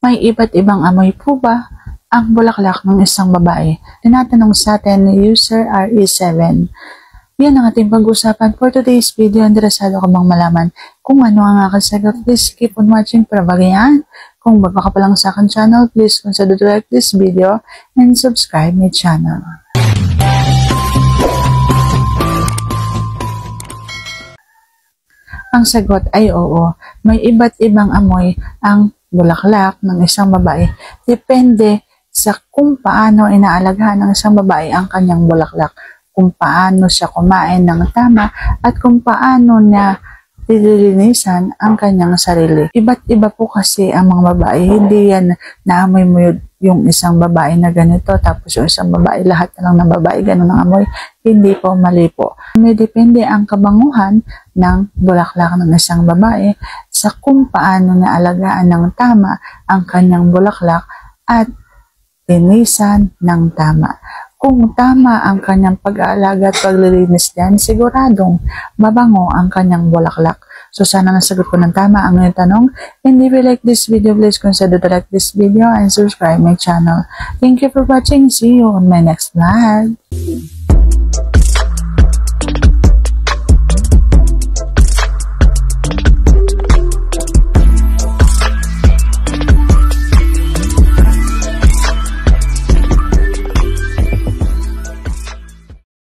May iba't ibang amoy po ba ang bulaklak ng isang babae? Tinatanong sa atin ni user RE7. Yan ang ating pag-usapan for today's video. Interesado ka bang malaman kung ano ang aking sagot? Please keep on watching para bagayan. Kung bago ka pa lang sa aking channel, please consider to like this video and subscribe my channel. Ang sagot ay oo. May iba't ibang amoy ang bulaklak ng isang babae. Depende sa kung paano inaalagaan ng isang babae ang kanyang bulaklak. Kung paano siya kumain ng tama at kung paano niya lilinisan ang kanyang sarili. Iba't iba po kasi ang mga babae. Hindi yan naamoy mo yung isang babae na ganito tapos yung isang babae, lahat na lang ng babae ganun ang amoy. Hindi po, mali po. May depende ang kabanguhan ng bulaklak ng isang babae sa kung paano niya alagaan ng tama ang kanyang bulaklak at linisan ng tama. Kung tama ang kanyang pag-aalaga at paglilinis diyan, siguradong mabango ang kanyang bulaklak. So sana nasagot ko ng tama ang iyong tanong. And if you like this video, please consider to like this video and subscribe my channel. Thank you for watching. See you on my next vlog.